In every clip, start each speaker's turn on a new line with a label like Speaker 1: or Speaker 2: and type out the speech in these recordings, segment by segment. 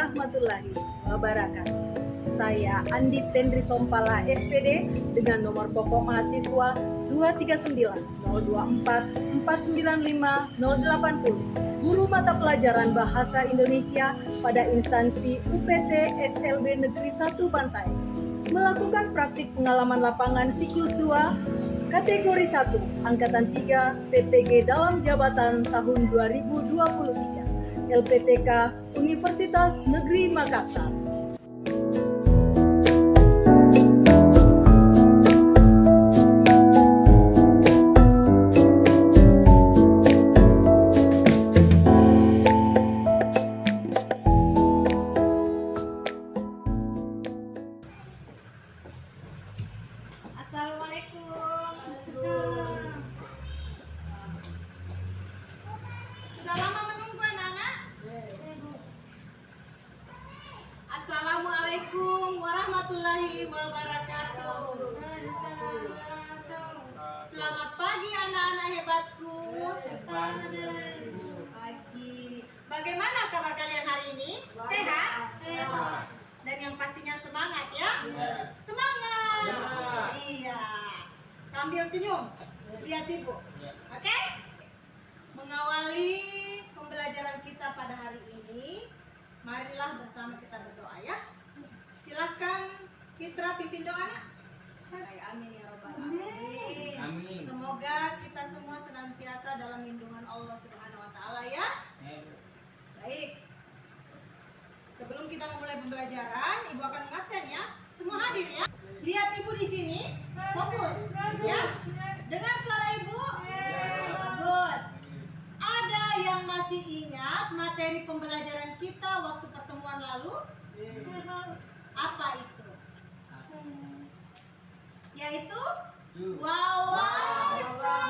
Speaker 1: warahmatullahi wabarakatuh. Saya Andi Tendri Sompala SPD dengan nomor pokok mahasiswa 239-024-495-080, guru mata pelajaran Bahasa Indonesia pada instansi UPT SLB Negeri 1 Bantai, melakukan praktik pengalaman lapangan siklus 2 kategori 1 Angkatan 3 PTG dalam jabatan tahun 2023 LPTK Universitas Negeri Makassar.
Speaker 2: Assalamualaikum. Sudah lama menunggu anak-anak? Assalamualaikum warahmatullahi wabarakatuh. Selamat pagi anak-anak hebatku. Pagi. Bagaimana kabar kalian hari ini? Sehat? Dan yang pastinya semangat ya? Semangat. Iya. Sambil senyum. Lihat ibu. Oke? Mengawali pembelajaran kita pada hari ini, marilah bersama kita berdoa ya. Silahkan Fitra pimpin doa nak. Amin ya rabbal alamin.
Speaker 3: Amin.
Speaker 2: Semoga kita semua senantiasa dalam lindungan Allah Subhanahu wa taala ya. Baik. Sebelum kita memulai pembelajaran, Ibu akan mengabsen ya. Semua hadir ya. Lihat Ibu di sini, fokus ya. Dengar suara Ibu. Bagus. Ada yang masih ingat materi pembelajaran kita waktu pertemuan lalu? Apa itu? Yaitu wawancara.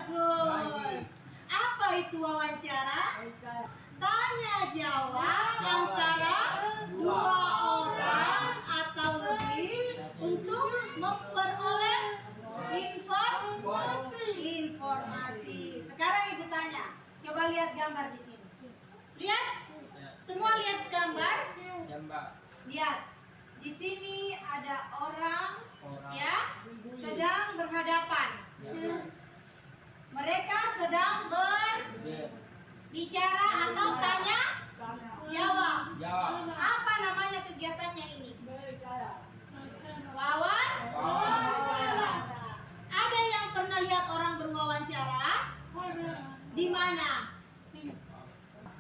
Speaker 2: Bagus. Apa itu wawancara? Tanya jawab antara dua orang atau lebih untuk memperoleh informasi. Sekarang Ibu tanya, coba lihat gambar di sini. Lihat, semua lihat gambar. Lihat, di sini ada orang ya sedang berhadapan. Mereka sedang berbicara atau tanya jawab. Apa namanya kegiatannya ini? Wawancara. Ada yang pernah lihat orang berwawancara? Di mana?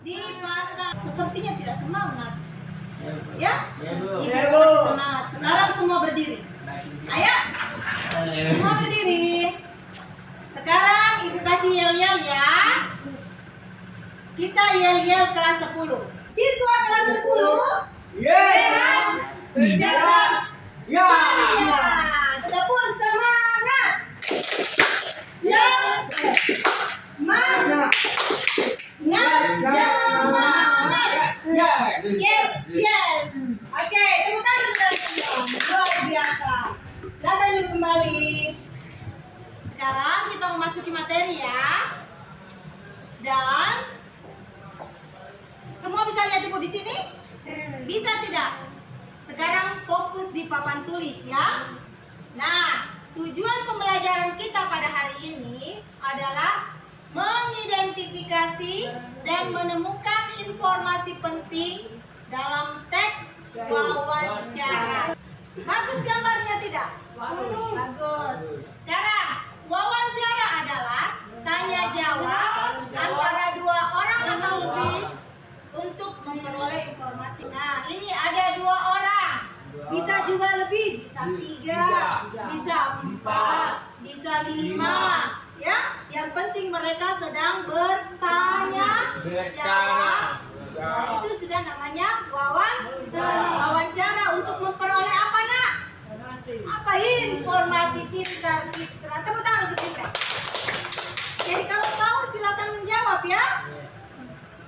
Speaker 2: Di pasar. Sepertinya tidak semangat. Ya? Ibu masih semangat. Sekarang semua berdiri. Ayo. Semua berdiri. Sekarang Ibu kasih yel-yel ya. Kita yel-yel kelas 10. Siswa kelas 10 sehat, cerdas, ceria. Tepuk semangat. Semangat. Yes. Oke, tepuk tangan teman-teman. Luar biasa. Silakan dulu kembali. Sekarang kita memasuki materi ya. Dan semua bisa lihat Ibu di sini? Bisa tidak? Sekarang fokus di papan tulis ya. Nah, tujuan pembelajaran kita pada hari ini adalah mengidentifikasi dan menemukan informasi penting dalam teks wawancara. Bagus gambarnya tidak? Bagus. Sekarang, wawancara adalah tanya jawab antara dua orang atau lebih untuk memperoleh informasi. Nah, ini ada dua orang. Bisa juga lebih, bisa 3, bisa 4, bisa 5. Ya, yang penting mereka sedang bertanya jawab. Nah, itu sudah namanya wawancara untuk memperoleh apa nak? Apa informasi pintar Fitra. Tepuk tangan untuk Fitra. Jadi kalau tahu silakan menjawab ya.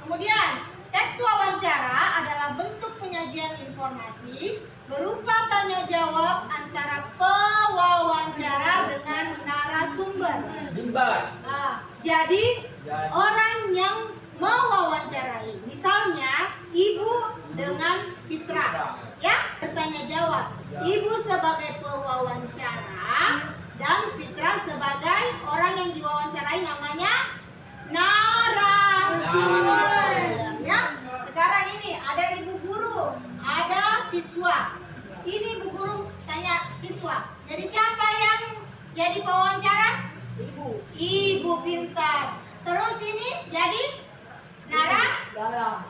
Speaker 2: Kemudian teks wawancara adalah bentuk penyajian informasi berupa tanya jawab antara pewawancara dengan narasumber. Nah, jadi orang yang mewawancarai, misalnya Ibu dengan Fitra. Ya, bertanya jawab. Ibu sebagai pewawancara dan Fitra sebagai orang yang diwawancarai, namanya narasumber. Ya, sekarang ini ada ibu guru, ada siswa. Ini ibu guru tanya siswa. Jadi siapa yang jadi pewawancara? Ibu pintar. Terus ini jadi narasumber.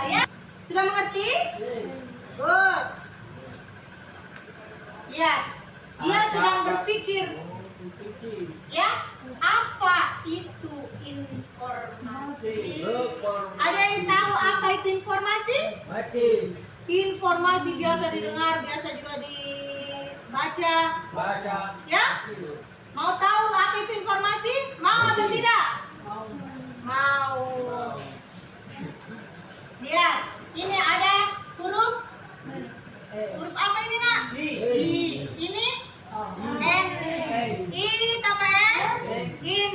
Speaker 2: Ya, sudah mengerti? Gus. Ya, dia sedang berpikir. Ya, apa itu informasi? Ada yang tahu apa itu informasi? Informasi biasa didengar, biasa juga dibaca. Ya? Mau tahu apa itu informasi? Mau atau tidak? Mau. Lihat, ini ada huruf. Huruf apa ini, Nak? I. Ini N. I tambah N. In.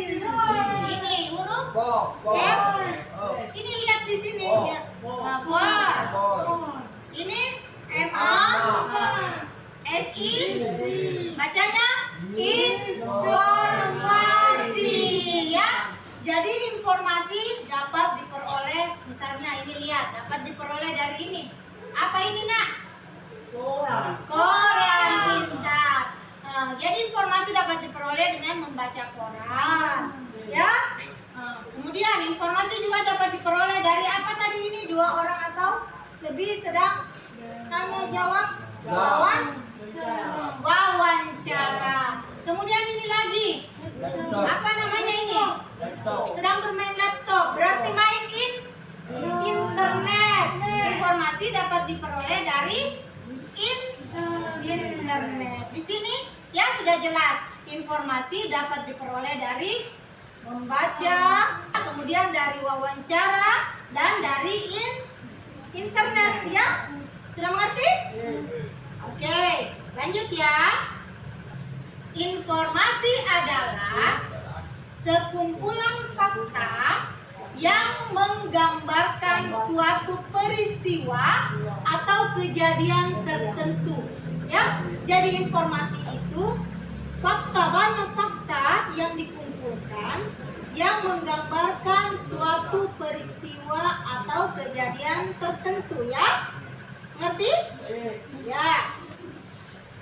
Speaker 2: Ini huruf F. Ini lihat di sini, lihat. For. Ini MA. SI. Bacanya informasi, ya. Jadi informasi dapat diperoleh, misalnya ini lihat, dapat diperoleh dari ini. Apa ini, Nak? Koran pintar. Jadi informasi dapat diperoleh dengan membaca koran, ya. Kemudian informasi juga dapat diperoleh dari apa tadi ini? Dua orang atau lebih sedang tanya jawab, wawancara. Kemudian ini lagi, apa namanya ini? Sedang bermain laptop, berarti main internet. Informasi dapat diperoleh dari internet. Di sini ya sudah jelas, informasi dapat diperoleh dari membaca, kemudian dari wawancara dan dari internet, ya. Sudah mengerti? Oke, lanjut ya. Informasi adalah sekumpulan fakta yang menggambarkan suatu peristiwa atau kejadian tertentu, ya. Jadi informasi itu banyak fakta yang dikumpulkan yang menggambarkan suatu peristiwa atau kejadian tertentu, ya. Ngerti? Ya.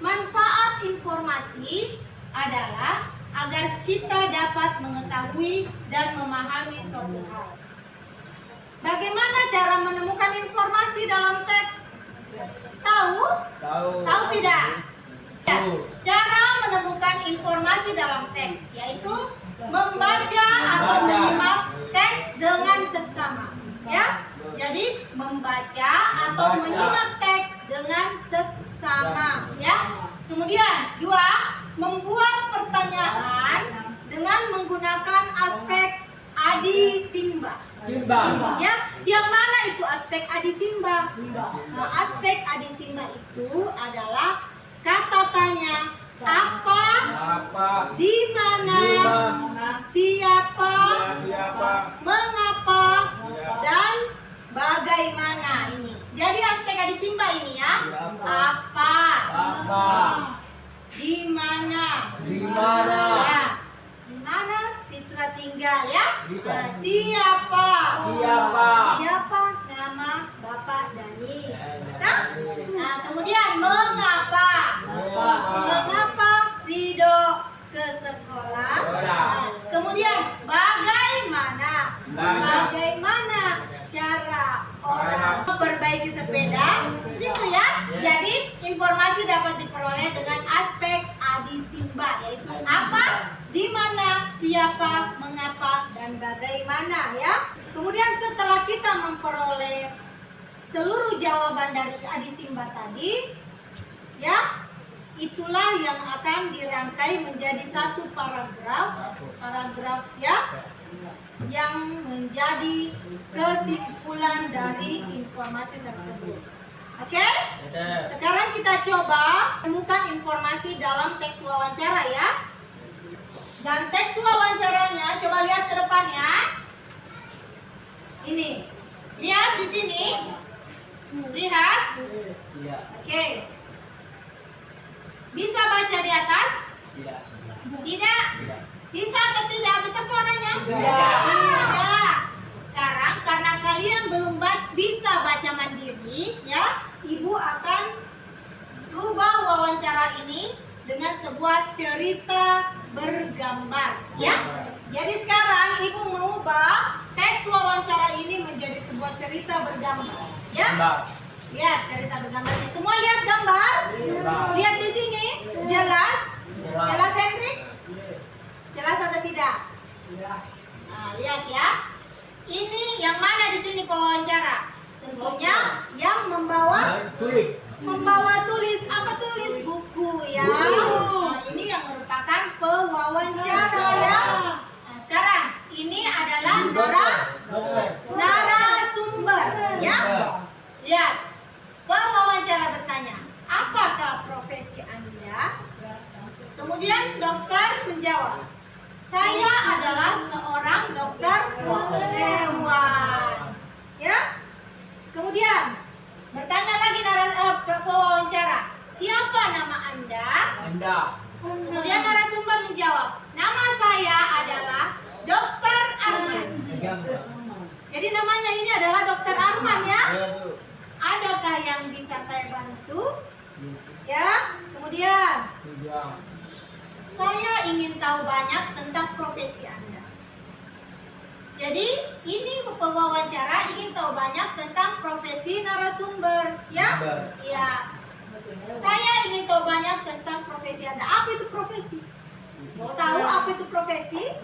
Speaker 2: Manfaat informasi adalah agar kita dapat mengetahui dan memahami suatu hal. Bagaimana cara menemukan informasi dalam teks? Tahu? Tahu tidak? Ya. Cara menemukan informasi dalam teks yaitu membaca atau menyimak teks dengan seksama. Ya. Jadi membaca atau menyimak teks dengan seksama, ya. Kemudian dua, membuat pertanyaan dengan menggunakan aspek adisimba. Ya, yang mana itu aspek adisimba? Nah, aspek adisimba itu adalah kata tanya, apa, di mana, siapa, mengapa, dan bagaimana. Ini jadi aspek adisimba ini, ya. Apa, di mana, ya, di mana Fitra tinggal, ya. Siapa nama Bapak Dani. Nah, kemudian mengapa Rido ke sekolah. Kemudian bagaimana cara orang memperbaiki sepeda, gitu ya. Jadi informasi dapat diperoleh dengan aspek adisimba, yaitu apa, di mana, siapa, mengapa, dan bagaimana, ya. Kemudian setelah kita memperoleh seluruh jawaban dari adisimba tadi, ya, itulah yang akan dirangkai menjadi satu paragraf, ya, yang menjadi kesimpulan dari informasi tersebut. Oke? Sekarang kita coba temukan informasi dalam teks wawancara, ya. Dan teks wawancaranya coba lihat ke depan, ya. Ini. Lihat di sini. Lihat. Oke. Bisa baca di atas? Tidak. Bisa atau tidak? Bisa suaranya? Tidak. Sekarang karena kalian belum bisa baca mandiri, ya, Ibu akan rubah wawancara ini dengan sebuah cerita bergambar, ya. Jadi sekarang Ibu mengubah teks wawancara ini menjadi sebuah cerita bergambar, ya. Lihat cerita bergambarnya. Semua lihat gambar? Lihat di sini. Jelas? Jelas, Hendrik? Jelas atau tidak? Nah, lihat ya. Ini yang mana di sini pewawancara? Tentunya yang membawa tulis. Apa tulis? Buku, ya. Nah, ini yang merupakan pewawancara, ya. Nah, sekarang ini adalah narasumber, ya. Lihat. Pewawancara bertanya, apakah profesi Anda? Kemudian dokter menjawab, saya adalah seorang dokter hewan. Ya. Kemudian bertanya lagi pewawancara, siapa nama Anda? Kemudian narasumber menjawab, nama saya adalah Dokter Arman. Jadi namanya ini adalah Dokter Arman, ya. Adakah yang bisa saya bantu? Ya. Kemudian saya ingin tahu banyak tentang profesi Anda. Jadi ini pewawancara ingin tahu banyak tentang profesi narasumber, ya? Iya. Saya ingin tahu banyak tentang profesi Anda. Apa itu profesi? Tahu apa itu profesi?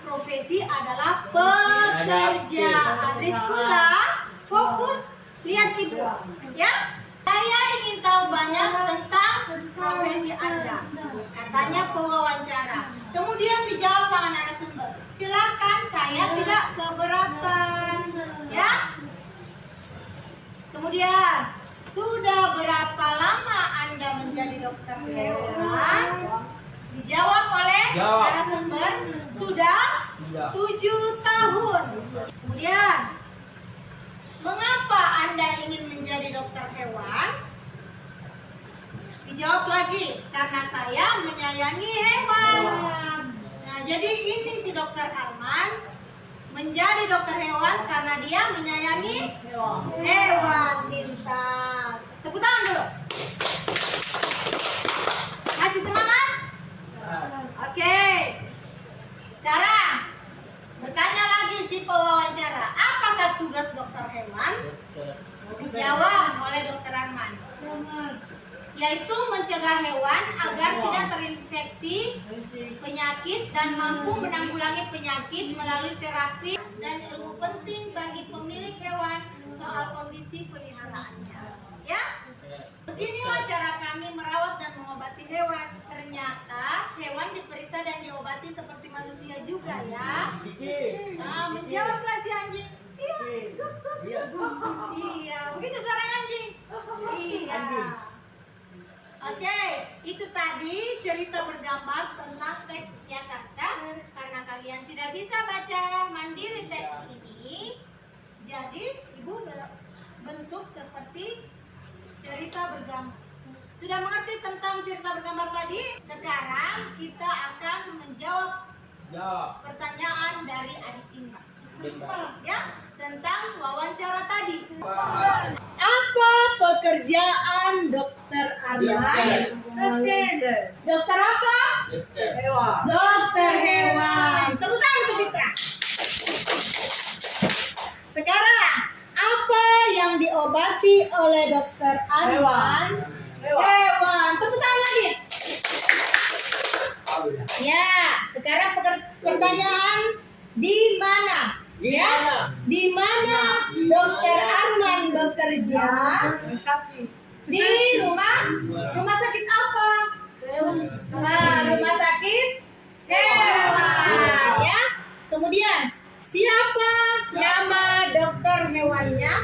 Speaker 2: Profesi adalah pekerjaan. Sekolah, fokus, lihat Ibu, ya. Saya ingin tahu banyak tentang profesi Anda, katanya pewawancara. Kemudian dijawab sama narasumber, silakan, saya tidak keberatan, ya. Kemudian, sudah berapa lama Anda menjadi dokter hewan? Dijawab oleh narasumber, sudah 7 tahun. Kemudian, mengapa Anda ingin menjadi dokter hewan? Dijawab lagi, karena saya menyayangi hewan. Nah, jadi ini si Dokter Arman menjadi dokter hewan karena dia menyayangi hewan. Pintar. Tepuk tangan dulu. Kasih semangat. Oke. Sekarang bertanya lagi si pewawancara, apakah tugas dokter hewan? Dijawab oleh Dokter Arman, yaitu mencegah hewan agar tidak terinfeksi penyakit dan mampu menanggulangi penyakit melalui terapi dan ilmu penting bagi pemilik hewan soal kondisi peliharaannya. Ya, beginilah cara kami merawat dan mengobati hewan. Ternyata hewan diperiksa dan diobati seperti manusia juga, ya. Nah, menjawablah si anjing. Iya, iya, begitu suaranya anjing. Iya. Oke, itu tadi cerita bergambar tentang teks di atas. Karena kalian tidak bisa baca mandiri teks ini, jadi Ibu bentuk seperti cerita bergambar. Sudah mengerti tentang cerita bergambar tadi? Sekarang kita akan menjawab pertanyaan dari Adi Simba. Ya, tentang wawancara tadi. Apa pekerjaan Dokter Arman? Dokter apa? Dokter hewan. Tepuk tangan untuk Fitra. Sekarang, apa yang diobati oleh Dokter Arman? Hewan. Tepuk tangan lagi. Ya, sekarang pertanyaan, di mana? Ya, di mana Dokter Arman bekerja? Di rumah sakit apa? Nah, rumah sakit hewan, ya. Kemudian, siapa nama dokter hewannya?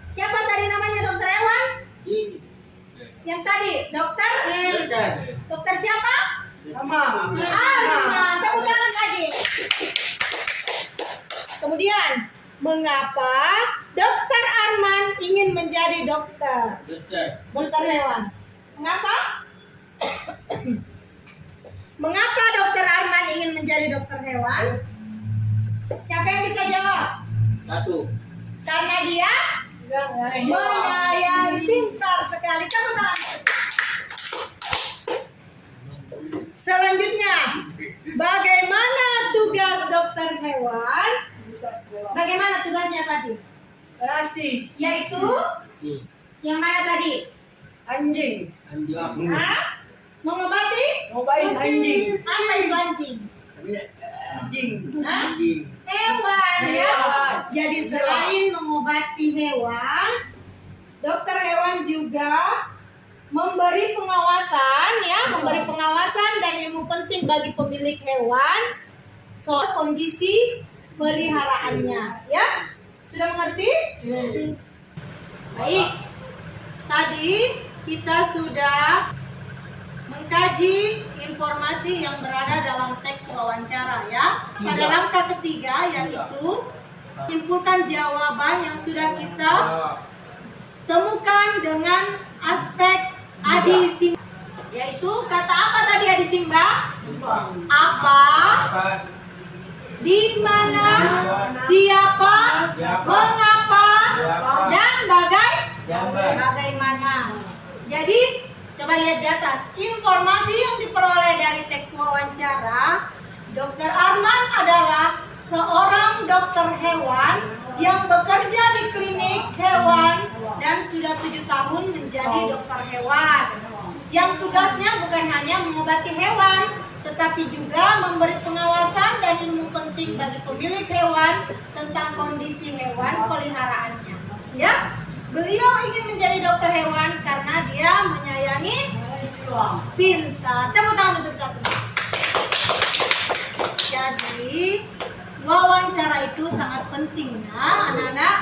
Speaker 2: Siapa tadi namanya dokter hewan? Yang tadi, dokter? Dokter siapa? Arman. Tepuk tangan lagi. Kemudian, mengapa Dokter Arman ingin menjadi dokter? Dokter hewan. Mengapa? Mengapa Dokter Arman ingin menjadi dokter hewan? Siapa yang bisa jawab? Karena dia menyayangi, pintar sekali. Tepuk tangan. Selanjutnya, bagaimana tugas dokter hewan? Bagaimana tugasnya tadi? Yaitu yang mana tadi?
Speaker 3: Anjing.
Speaker 2: Hah? Mengobati?
Speaker 3: Ngobain anjing.
Speaker 2: Apa itu anjing?
Speaker 3: Anjing.
Speaker 2: Hah? Hewan ya. Jadi selain mengobati hewan, dokter hewan juga memberi pengawasan ya, memberi pengawasan dan ilmu penting bagi pemilik hewan soal kondisi peliharaannya ya. Sudah mengerti? Baik. Tadi kita sudah mengkaji informasi yang berada dalam teks wawancara ya. Pada langkah ketiga yaitu menyimpulkan jawaban yang sudah kita temukan dengan aspek adi simba. Yaitu kata apa tadi adi simba? Apa, di mana, siapa, mengapa, dan bagaimana. Jadi coba lihat di atas. Informasi yang diperoleh dari teks wawancara, Dokter Arman adalah seorang dokter hewan yang bekerja di klinik hewan dan sudah 7 tahun menjadi dokter hewan. Yang tugasnya bukan hanya mengobati hewan, tetapi juga memberi pengawasan dan ilmu penting bagi pemilik hewan tentang kondisi hewan peliharaannya. Ya, beliau ingin menjadi dokter hewan karena dia menyayangi, pintar. Tepuk tangan untuk kita semua. Jadi, wawancara itu sangat pentingnya anak-anak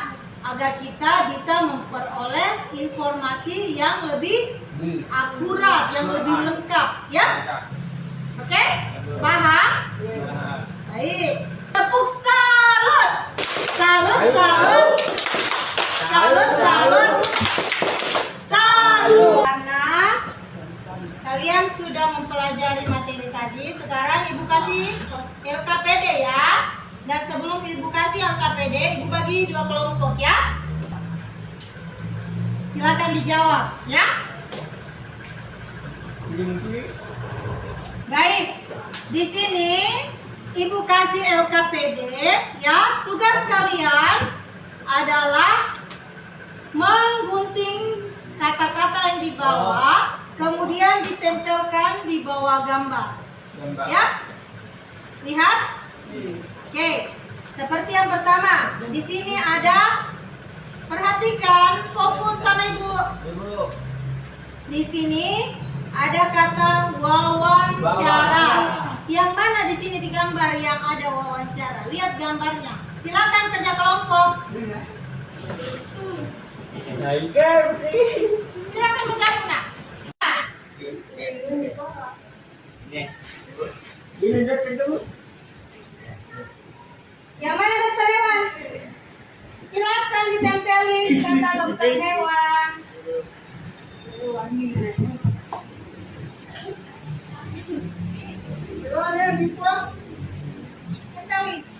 Speaker 2: agar kita bisa memperoleh informasi yang lebih akurat, yang lebih lengkap, ya. Oke? Paham? Baik. Tepuk salut. Salut, salut. Salut, salut. Salut. Karena kalian sudah mempelajari materi tadi, sekarang Ibu kasih LKPD ya. Dan sebelum Ibu kasih LKPD, Ibu bagi 2 kelompok ya. Silakan dijawab ya. Baik. Di sini Ibu kasih LKPD ya. Tugas kalian adalah menggunting kata-kata yang di bawah, kemudian ditempelkan di bawah gambar. Ya. Lihat. Oke, seperti yang pertama, di sini ada, perhatikan, fokus sama Ibu. Di sini ada kata wawancara. Yang mana di sini digambar yang ada wawancara? Lihat gambarnya. Silakan kerja kelompok. Silakan bergabung nak. Yang mana dokter hewan? Silakan ditempeli kata dokter hewan.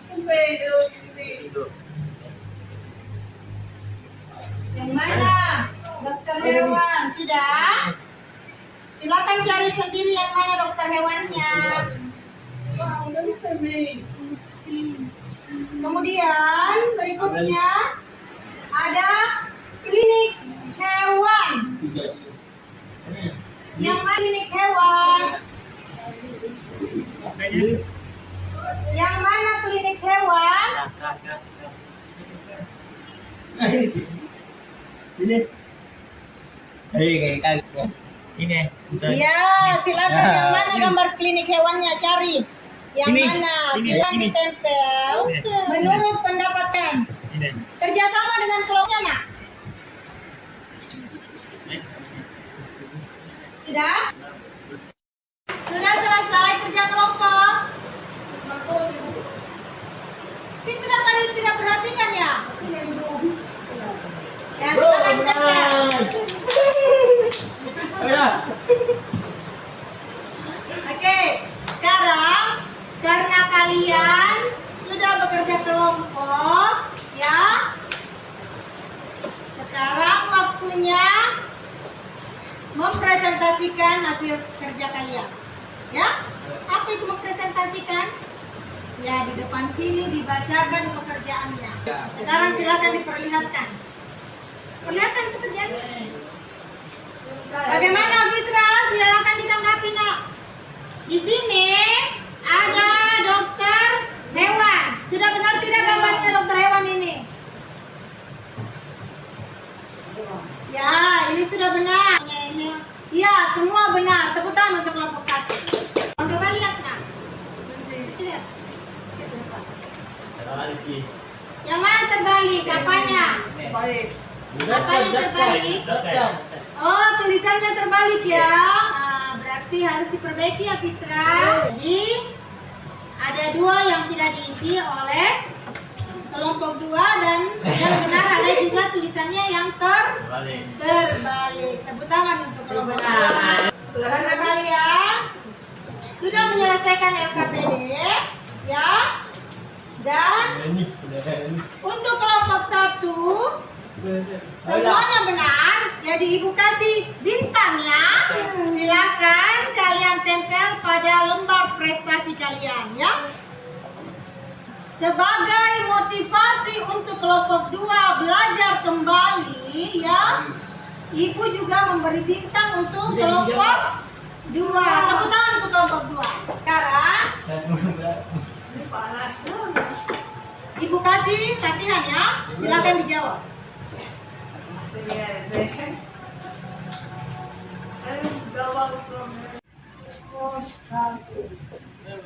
Speaker 2: Tempeli. Yang mana? Dokter hewan. Sudah? Silakan cari sendiri yang mana dokter hewannya. Kemudian berikutnya ada klinik hewan. Yang mana klinik hewan? Yang mana klinik hewan?
Speaker 3: Ini.
Speaker 2: Ya, silakan yang mana gambar klinik hewannya cari. Yang
Speaker 3: Ini,
Speaker 2: mana?
Speaker 3: ini,
Speaker 2: Silakan
Speaker 3: ini.
Speaker 2: ditempel. Menurut pendapatan. Kerjasama dengan kelompoknya nak. Sudah? Sudah selesai kerja kelompok. Pintu kali tidak perhatikan ya? Ya, silakan dicatat. Oke, sekarang karena kalian sudah bekerja kelompok, ya. Sekarang waktunya mempresentasikan hasil kerja kalian. Ya? Apa itu mempresentasikan? Ya, di depan sini dibacakan pekerjaannya. Sekarang silakan diperlihatkan. Perlihatkan pekerjaannya. Bagaimana Fitra? Silakan ditanggapi, Nak. Di sini ada dokter hewan. Sudah benar tidak gambarnya dokter hewan ini? Ya, ini sudah benar. Ya, semua benar. Tepuk tangan untuk kelompok 1. Coba lihat, Nak. Lihat. Yang mana terbalik? Apanya? Apa yang terbalik? Oh, tulisannya terbalik ya. Nah, berarti harus diperbaiki ya, Fitra. Jadi ada 2 yang tidak diisi oleh kelompok 2 dan yang benar ada juga tulisannya yang terbalik. Tepuk tangan untuk kelompok 2. Karena kalian sudah menyelesaikan LKPD, ya. Dan untuk kelompok 1 semuanya benar. Jadi ibu kasih bintang ya. Silakan kalian tempel pada lembar prestasi kalian ya. Sebagai motivasi untuk kelompok 2 belajar kembali ya. Ibu juga memberi bintang untuk kelompok 2. Tepuk tangan untuk kelompok 2. Sekarang ibu kasih latihan ya. Silakan dijawab.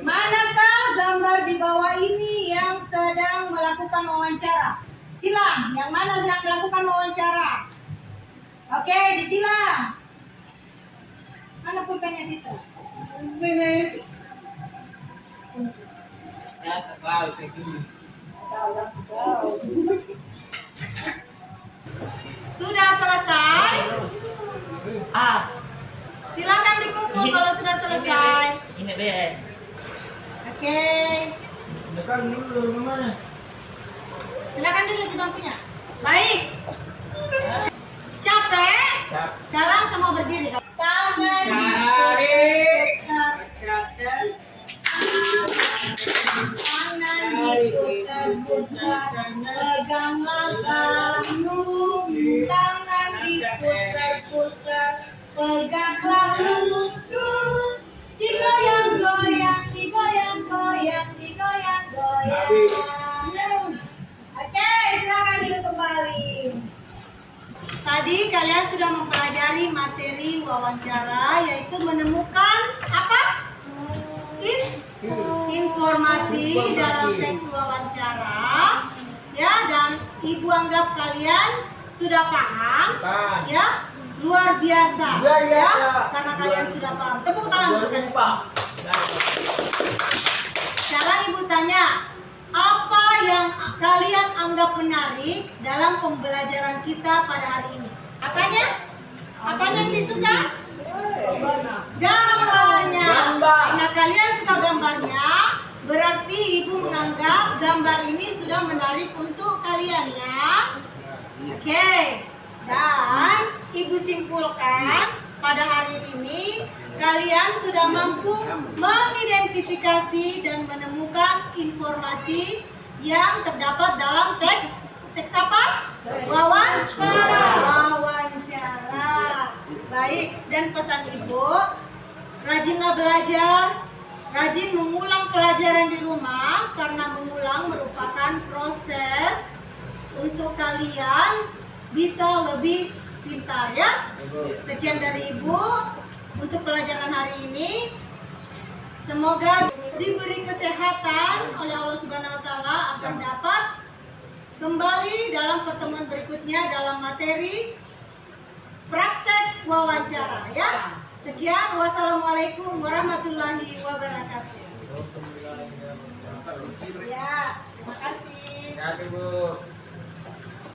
Speaker 2: Manakah gambar di bawah ini yang sedang melakukan wawancara? Silang, yang mana sedang melakukan wawancara? Oke, disilang. Mana pulpennya kita? Sudah selesai? Silakan dikumpul kalau sudah selesai.
Speaker 3: Ini deh.
Speaker 2: Oke. Silakan duduk di bangkunya. Baik. Capek? Sekarang semua berdiri. Tangan diputar-putar. Tangan diputar-putar. Peganglah kamu. Tangan diputar-putar. Peganglah lutut. Digoyang-goyang, digoyang-goyang, digoyang-goyang. Oke, silakan duduk kembali. Tadi kalian sudah mempelajari materi wawancara, yaitu menemukan apa? Informasi dalam teks wawancara. Ya, dan ibu anggap kalian sudah paham. Ya, luar biasa. Ya, karena kalian sudah paham. Tepuk tangan untuk kalian. Sekarang ibu tanya, apa yang kalian anggap menarik dalam pembelajaran kita pada hari ini? Apanya? Apanya yang disuka? Gambarnya. Karena kalian suka gambarnya, berarti ibu menganggap gambar ini sudah menarik untuk kalian ya. Oke. Dan ibu simpulkan pada hari ini kalian sudah mampu mengidentifikasi dan menemukan informasi yang terdapat dalam teks apa? Wawancara. Baik, dan pesan ibu, rajinlah belajar, rajin mengulang pelajaran di rumah karena mengulang merupakan proses untuk kalian bisa lebih pintar ya. Sekian dari ibu untuk pelajaran hari ini. Semoga diberi kesehatan oleh Allah Subhanahu wa taala agar dapat kembali dalam pertemuan berikutnya dalam materi praktek wawancara ya. Sekian, wassalamualaikum warahmatullahi wabarakatuh. Ya, terima kasih.
Speaker 3: Terima kasih, Bu.